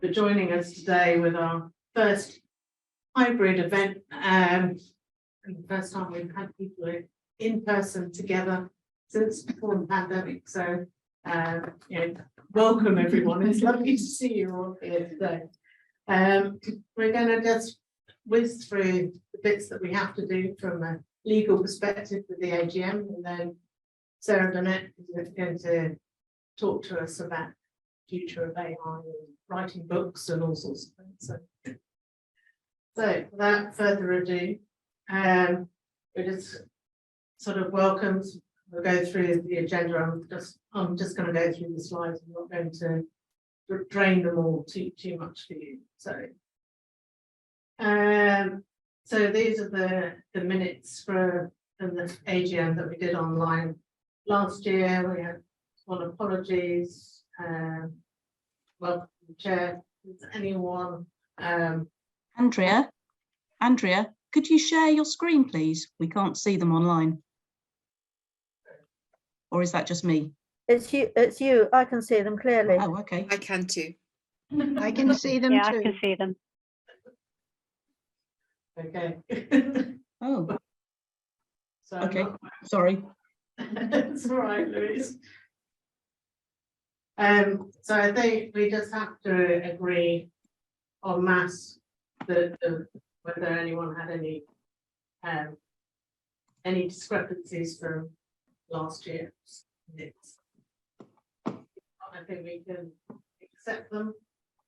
for joining us today with our first hybrid event. And the first time we've had people in person together since before the pandemic. So, welcome everyone. It's lovely to see you all here today. We're going to just whiz through the bits that we have to do from a legal perspective with the AGM, and then Sarah Burnett is going to talk to us about the future of AI and writing books and all sorts of things. So without further ado, we just sort of welcomes. We'll go through the agenda. I'm just going to go through the slides. I'm not going to drain them all too much for you. So these are the minutes from the AGM that we did online last year. We had one apologies. Welcome to the chair. Is anyone? Andrea, could you share your screen, please? We can't see them online. Or is that just me? It's you. I can see them clearly. Oh, okay. I can too. I can see them too. I can see them. Okay. Oh, So okay. Sorry. It's all right, Louise. So I think we just have to agree en masse that whether anyone had any discrepancies from last year's minutes. I think we can accept them.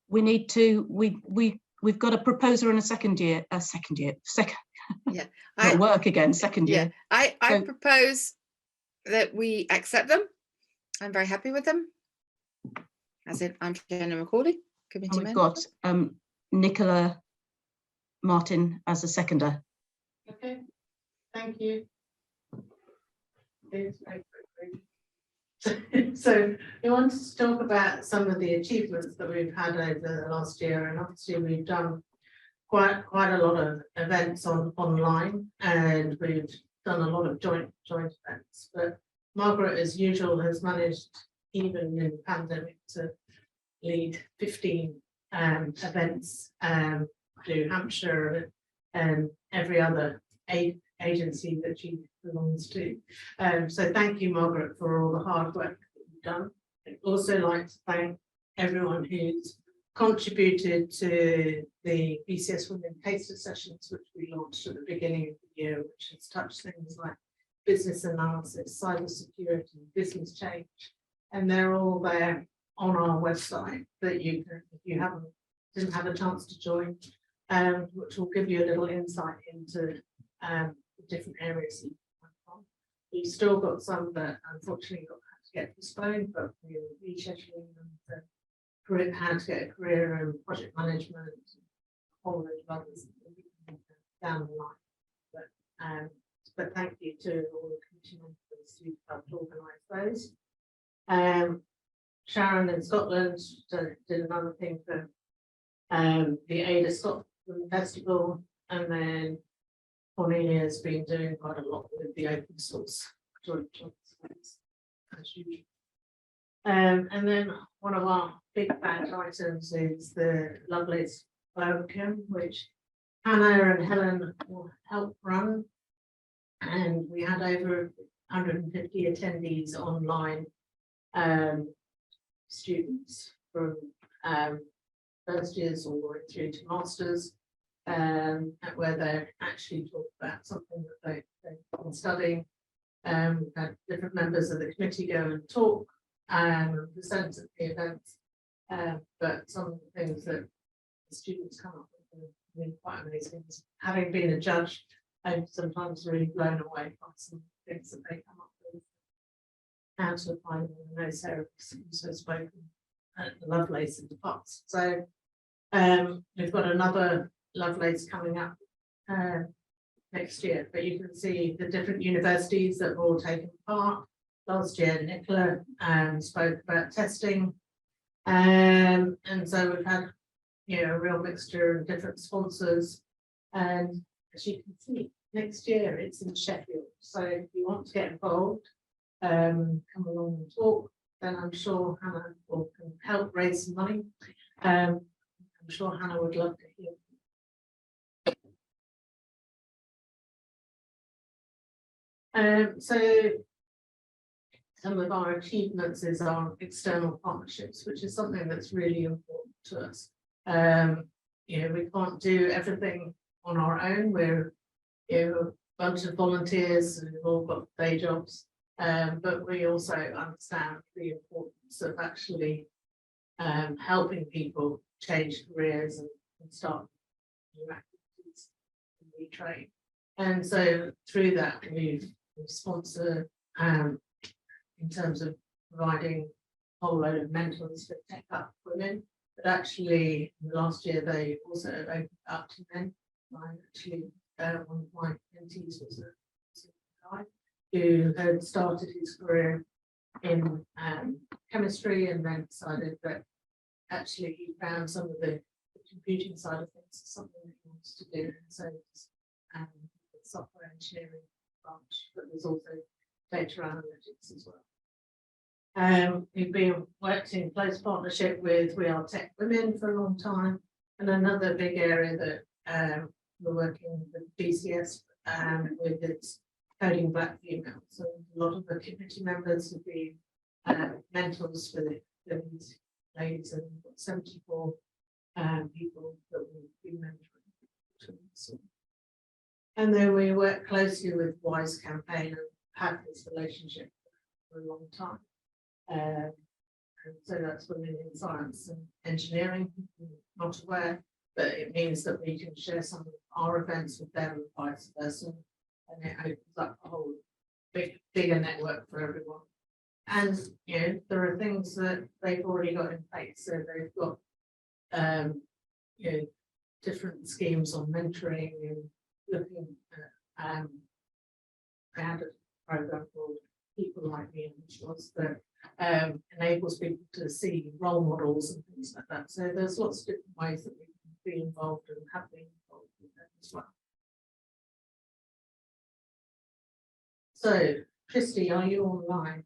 We need to. We've got a proposer and a second. Yeah, Not work again. Second year. I So- propose that we accept them. I'm very happy with them. As in, I'm sharing a recording. And we've got Nicola Martin as a seconder. Okay, thank you. It's very quickly. So we wanted to talk about some of the achievements that we've had over the last year, and obviously we've done quite a lot of events online, and we've done a lot of joint events. But Margaret, as usual, has managed, even in the pandemic, to lead 15 events to Hampshire and every other agency that she belongs to. So thank you, Margaret, for all the hard work that you've done. I'd also like to thank everyone who's contributed to the BCSWomen taster sessions, which we launched at the beginning of the year, which has touched things like business analysis, cyber security, business change, and they're all there on our website that you can, if you didn't have a chance to join, which will give you a little insight into the different areas that you come from. We've still got some that unfortunately had to get postponed, but we're rescheduling them to how to get a career in project management, a whole load of others down the line. But thank you to all the committee members who helped organise those. Sharon in Scotland did another thing for the Ada Scotland Festival, and then Cornelia has been doing quite a lot with the open source joint events, as usual. And then one of our big badge items is the Lovelace Biochem, which Hannah and Helen will help run. And we had over 150 attendees online, students from first years all the way through to masters, where they actually talk about something that they've been studying. We've had different members of the committee go and talk and present at the events, but some of the things that the students come up with are really quite amazing. Having been a judge, I'm sometimes really blown away by some things that they come up with, how to apply them. I know Sarah has also spoken at the Lovelace in the past. So we've got another Lovelace coming up next year, but you can see the different universities that were all taking part. Last year, Nicola spoke about testing, and so we've had a real mixture of different sponsors. And as you can see, next year it's in Sheffield. So if you want to get involved, come along and talk, then I'm sure Hannah can help raise some money. I'm sure Hannah would love to hear. So some of our achievements is our external partnerships, which is something that's really important to us. You know, we can't do everything on our own. We're, you know, a bunch of volunteers and we've all got day jobs, but we also understand the importance of actually helping people change careers and start new activities and retrain. And so through that, we've sponsored in terms of providing a whole load of mentors for tech up women. But actually, last year they also opened up to men. I actually, one of my mentees was a guy who had started his career in chemistry and then decided that actually he found some of the computing side of things is something that he wants to do. And so software engineering branch, but there's also data analytics as well. We've been worked in close partnership with We Are Tech Women for a long time, and another big area that we're working with BCS with its coding Black females. So a lot of the committee members have been mentors for these ladies, and 74 people that we've been mentoring. And then we work closely with WISE campaign and had this relationship for a long time. And so that's Women in Science and Engineering, not aware, but it means that we can share some of our events with them and vice versa. And it opens up a whole bigger network for everyone. And you know, there are things that they've already got in place. So they've got you know, different schemes on mentoring and looking at I had a program called People Like Me, which was that enables people to see role models and things like that. So there's lots of different ways that we can be involved and have been involved with them as well. So, Christy, are you online?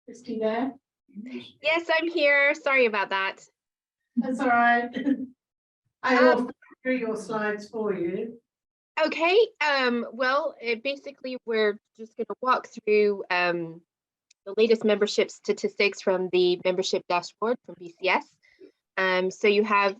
Christy there? Yes, I'm here. Sorry about that. That's all right. I will through your slides for you. Okay. Well, basically, we're just going to walk through the latest membership statistics from the membership dashboard from BCS. So you have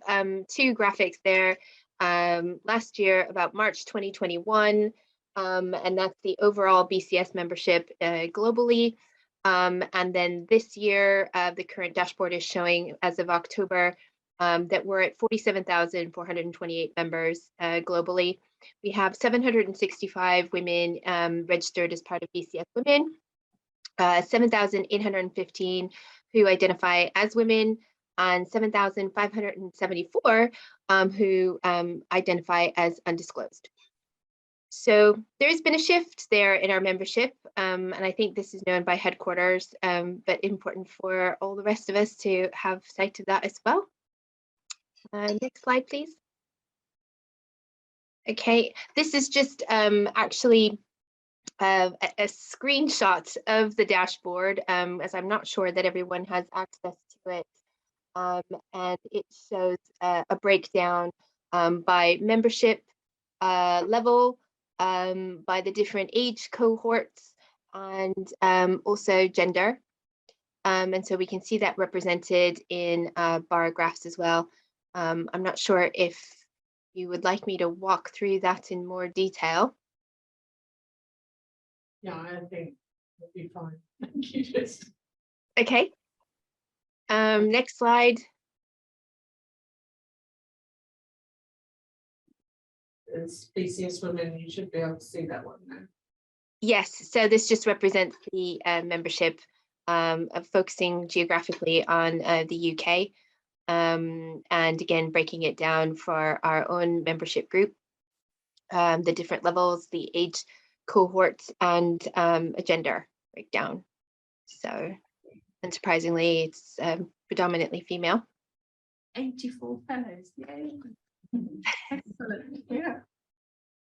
two graphics there. Last year, about March 2021, and that's the overall BCS membership globally. And then this year, the current dashboard is showing as of October that we're at 47,428 members globally. We have 765 women registered as part of BCS Women, 7,815 who identify as women, and 7,574 who identify as undisclosed. So there's been a shift there in our membership, and I think this is known by headquarters, but important for all the rest of us to have sight of that as well. Next slide, please. Okay, this is just actually a screenshot of the dashboard, as I'm not sure that everyone has access to it. And it shows a breakdown by membership level, by the different age cohorts, and also gender. And so we can see that represented in bar graphs as well. I'm not sure if you would like me to walk through that in more detail. Yeah, I think it'll be fine. Thank you, just. Okay. Next slide. It's BCS Women, you should be able to see that one now. Yes, so this just represents the membership of focusing geographically on the UK. And again, breaking it down for our own membership group, the different levels, the age cohorts, and a gender breakdown. So, unsurprisingly, it's predominantly female. 84 fellows, yay. Excellent, yeah.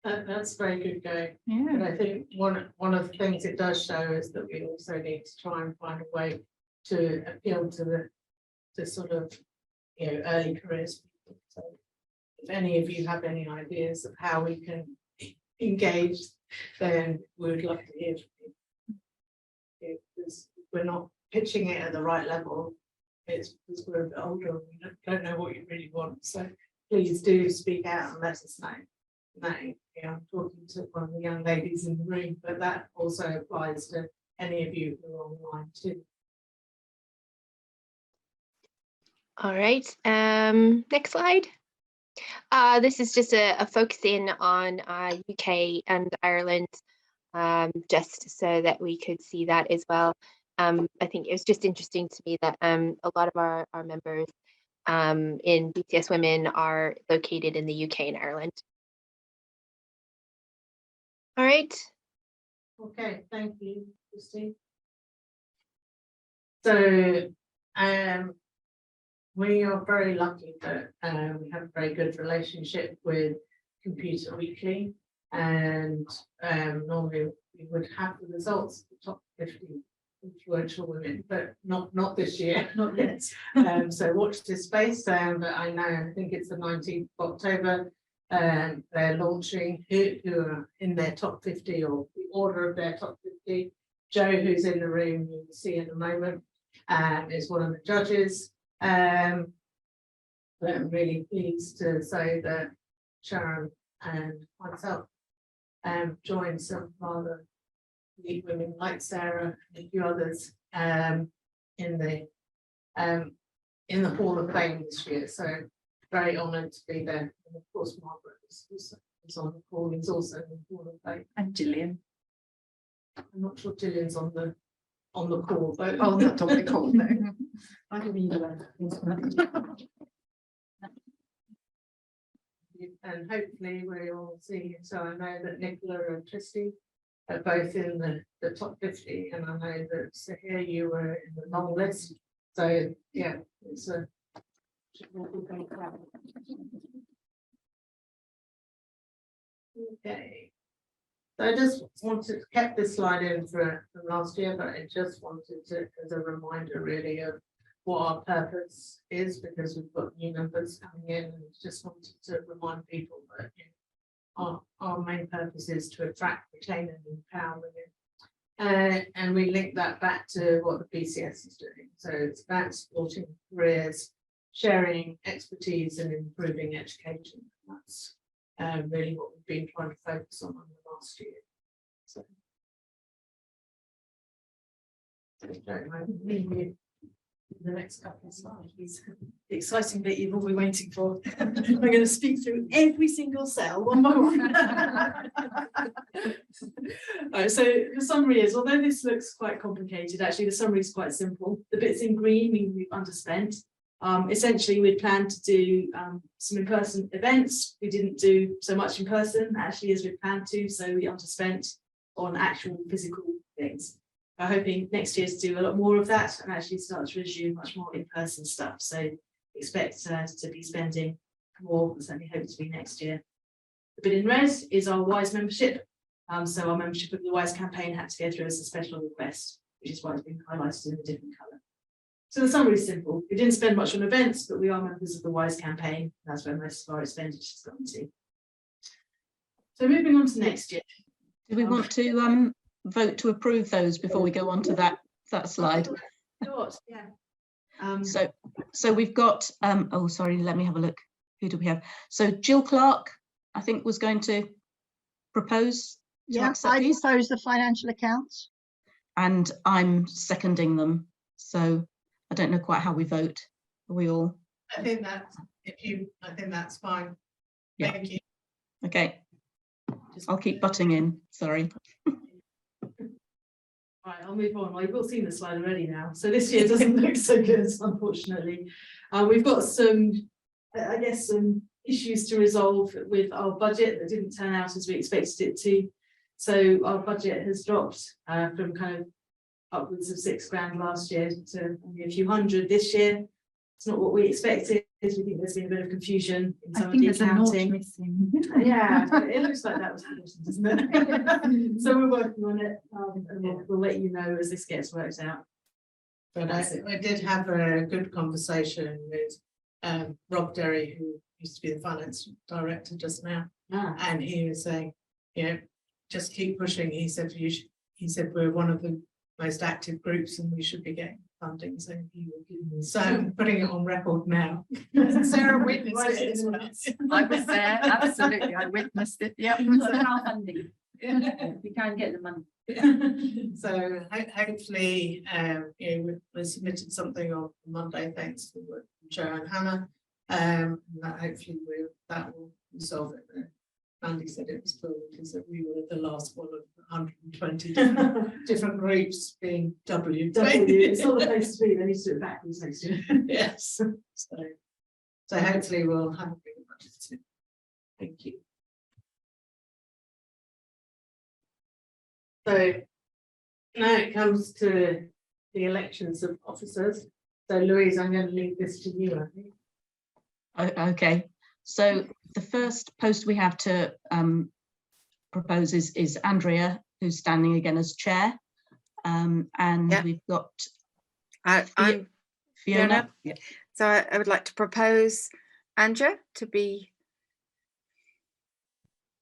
That's very good going. Yeah. And I think one of the things it does show is that we also need to try and find a way to appeal to the sort of, early careers people. So if any of you have any ideas of how we can engage, then we would love to hear from you. Because we're not pitching it at the right level. It's because we're a bit older and we don't know what you really want. So please do speak out and let us know. No, I'm talking to one of the young ladies in the room, but that also applies to any of you who are online too. All right, next slide. This is just a focus in on UK and Ireland, just so that we could see that as well. I think it was just interesting to me that a lot of our members in BCS Women are located in the UK and Ireland. All right. Okay, thank you, Christine. So we are very lucky that we have a very good relationship with Computer Weekly, and normally we would have the results of the top 50 influential women, but not this year, not yet. So watch this space. But I think it's the 19th of October. They're launching who are in their top 50 or the order of their top 50. Joe, who's in the room, you will see in a moment, is one of the judges. But I'm really pleased to say that Sharon and myself joined some rather unique women like Sarah and a few others in the Hall of Fame this year. So very honoured to be there. And of course, Margaret is on the call. He's also in the Hall of Fame. And Gillian. I'm not sure Gillian's on the call, but Oh, not on the call, no. I can read that. and hopefully we'll see. So I know that Nicola and Tristy are both in the top 50, and I know that Sahir, you were in the long list. So yeah, it's a okay. So I just wanted to keep this slide in from last year, but I just wanted to, as a reminder really of what our purpose is, because we've got new members coming in, and just wanted to remind people that our main purpose is to attract, retain and empower women. And we link that back to what the BCS is doing. So it's about supporting careers, sharing expertise and improving education. That's really what we've been trying to focus on the last year. So the next couple of slides. The exciting bit you've all been waiting for. I'm going to speak through every single cell one by one. Right, so the summary is, although this looks quite complicated, actually the summary is quite simple. The bits in green mean we've underspent. Essentially, we planned to do some in-person events. We didn't do so much in person, actually, as we planned to, so we underspent on actual physical things. I'm hoping next year to do a lot more of that and actually start to resume much more in-person stuff. So expect to be spending more, certainly hope to be next year. The bit in red is our WISE membership. So our membership of the WISE campaign had to go through as a special request, which is why it's been highlighted in a different colour. So the summary is simple. We didn't spend much on events, but we are members of the WISE campaign. That's where most of our expenditure has gone to. So moving on to next year. Do we want to vote to approve those before we go on to that slide? Yeah. So we've got, oh, sorry, let me have a look. Who do we have? So Jill Clark, I think, was going to propose to accept I these, propose the financial accounts. and I'm seconding them. So I don't know quite how we vote. Are we all? I think that's fine. Yeah. Thank you. Okay. I'll keep butting in. Sorry. Right, I'll move on. Well, you've all seen the slide already now. So this year doesn't look so good, unfortunately. We've got some, I guess, some issues to resolve with our budget that didn't turn out as we expected it to. So our budget has dropped from kind of upwards of £6 grand last year to only a few hundred this year. It's not what we expected. because we think there's been a bit of confusion in I some of think the there's a note accounting. missing. Yeah, it looks like that was conditions, doesn't it? So we're working on it, and we'll let you know as this gets worked out. But I did have a good conversation with Rob Derry, who used to be the finance director just now, and he was saying, you know, just keep pushing. He said he said we're one of the most active groups and we should be getting funding. So so I'm putting it on record now. Sarah witnessed it as well. I was there, absolutely, I witnessed it, yeah. Crowdfunding. We can't get the money. So hopefully, you know, we submitted something on Monday, thanks to Joe and Hannah. And that hopefully that will resolve it. Andy said it was full because we were the last one of 120 different groups being W. It's not the place to be, they need to do it backwards next year. Yes. So hopefully we'll have a bigger budget too. Thank you. So now it comes to the elections of officers. So Louise, I'm going to leave this to you, I think. Okay, so the first post we have to propose is Andrea, who's standing again as chair. And Yeah. we've got I'm Fiona. So I would like to propose Andrea to be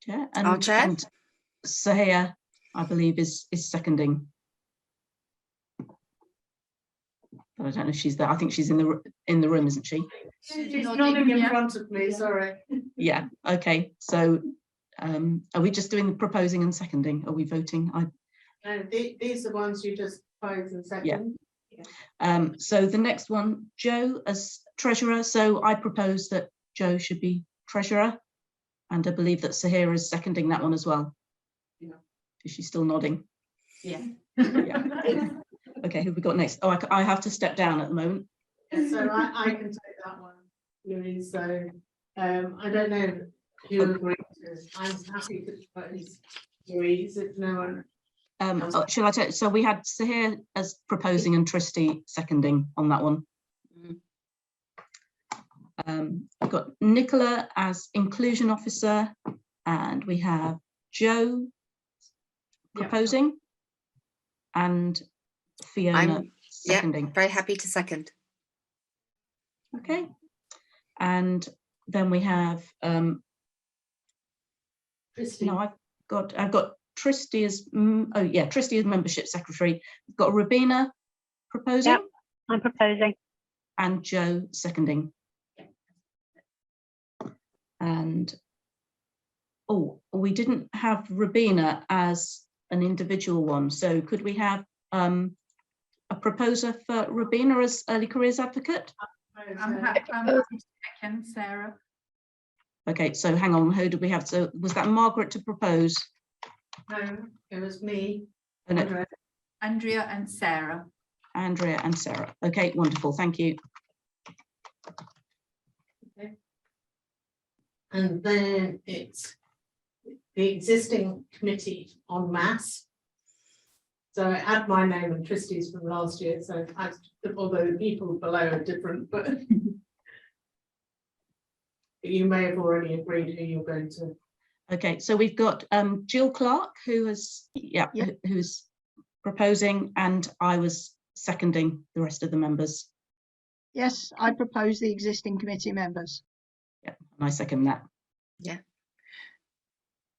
Chair, our chair. And Sahia, I believe, is seconding. But I don't know if she's there. I think she's in the room, isn't she? She's nodding in front of me, sorry. Yeah. Okay. So are we just doing the proposing and seconding? Are we voting? No, these are the ones you just propose and second. So the next one, Joe as treasurer. So I propose that Joe should be treasurer, and I believe that Sahira is seconding that one as well. Yeah. Is she still nodding? Yeah. Yeah. Okay, who have we got next? Oh, I have to step down at the moment. So I can take that one, Louise. So I don't know who agreed to. I'm happy to propose Louise if no one. Shall I take? So we had Sahir as proposing and Tristy seconding on that one. We've got Nicola as inclusion officer, and we have Joe proposing, and Fiona seconding. Very happy to second. Okay, and then we have Christy. no, I've got Tristy as Tristy as membership secretary. We've got Rabina proposing. Yep, I'm proposing. And Joe seconding. And we didn't have Rabina as an individual one, so could we have a proposer for Rabina as early careers advocate? I'm happy to second, Sarah. Okay, so hang on, who did we have? So was that Margaret to propose? No, it was me. And Andrea and Sarah. Andrea and Sarah. Okay, wonderful, thank you. Okay. And then it's the existing committee on maths. So I had my name and Tristy's from last year, so although the people below are different, but you may have already agreed who you're going to. Okay, so we've got Jill Clark, who has who's proposing, and I was seconding the rest of the members. Yes, I propose the existing committee members. Yeah, and I second that. Yeah.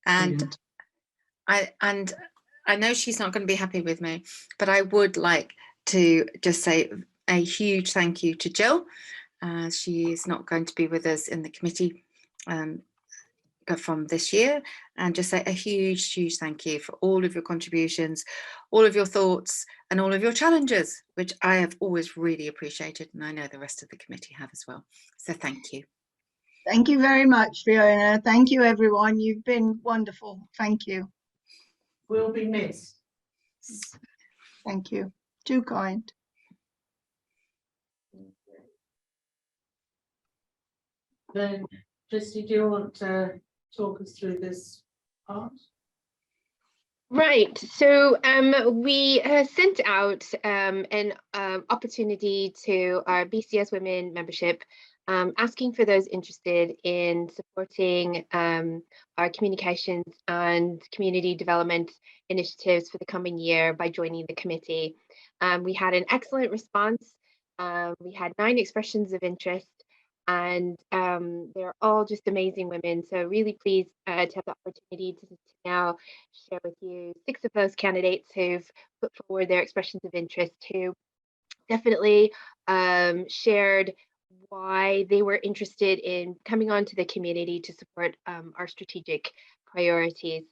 And Brilliant. I know she's not going to be happy with me, but I would like to just say a huge thank you to Jill. She is not going to be with us in the committee from this year, and just say a huge thank you for all of your contributions, all of your thoughts, and all of your challenges, which I have always really appreciated, and I know the rest of the committee have as well. So thank you. Thank you very much, Fiona. Thank you, everyone. You've been wonderful. Thank you. Will be missed. Thank you. Too kind. Then, Christy, do you want to talk us through this part? Right, so we sent out an opportunity to our BCSWomen membership asking for those interested in supporting our communications and community development initiatives for the coming year by joining the committee. We had an excellent response. We had 9 expressions of interest, and they're all just amazing women. So really pleased to have the opportunity to now share with you 6 of those candidates who've put forward their expressions of interest, who definitely shared why they were interested in coming onto the community to support our strategic priorities.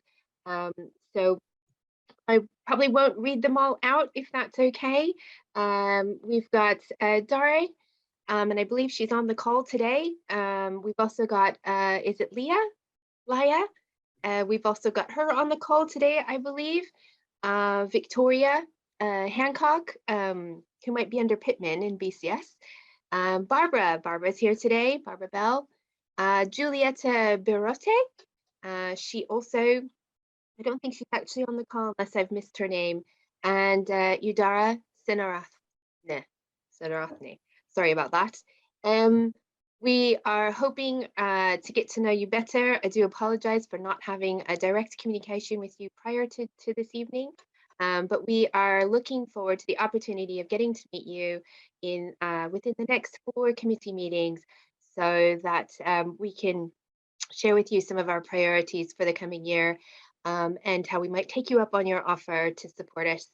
So I probably won't read them all out if that's okay. We've got Dare, and I believe she's on the call today. We've also got, is it Laya? We've also got her on the call today, I believe. Victoria Hancock, who might be under Pittman in BCS. Barbara's here today, Barbara Bell. Giulietta Birote, she also, I don't think she's actually on the call unless I've missed her name. And Udara Senarathne, sorry about that. We are hoping to get to know you better. I do apologize for not having a direct communication with you prior to this evening. But we are looking forward to the opportunity of getting to meet you in within the next 4 committee meetings, so that we can share with you some of our priorities for the coming year, and how we might take you up on your offer to support us.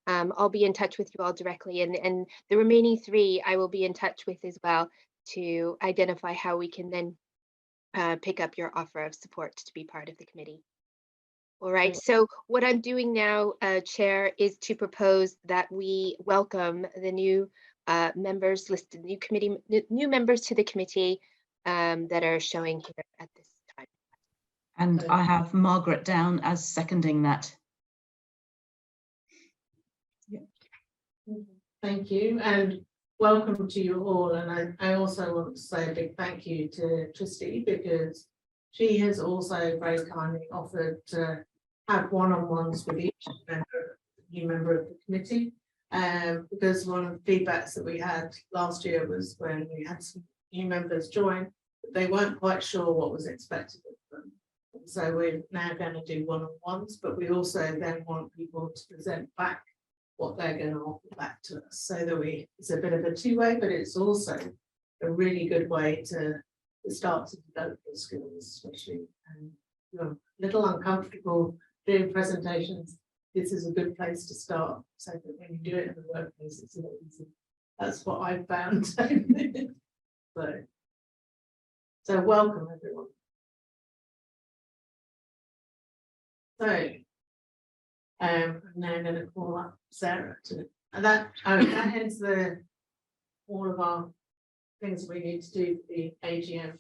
I'll be in touch with you all directly, and the remaining 3 I will be in touch with as well to identify how we can then pick up your offer of support to be part of the committee. All right, so what I'm doing now, Chair, is to propose that we welcome the new members listed, new members to the committee that are showing here at this time. And I have Margaret down as seconding that. Thank you, and welcome to you all. And I also want to say a big thank you to Christy, because she has also very kindly offered to have one-on-ones with each new member of the committee. Because one of the feedbacks that we had last year was when we had some new members join, they weren't quite sure what was expected of them. And so we're now going to do one-on-ones, but we also then want people to present back what they're going to offer back to us, so that it's a bit of a two-way, but it's also a really good way to start to develop your skills, especially you're a little uncomfortable doing presentations. This is a good place to start, so that when you do it in the workplace, it's a lot easier. That's what I've found. So welcome everyone. So I'm now going to call up Sarah to that ends all of our things we need to do for the AGM.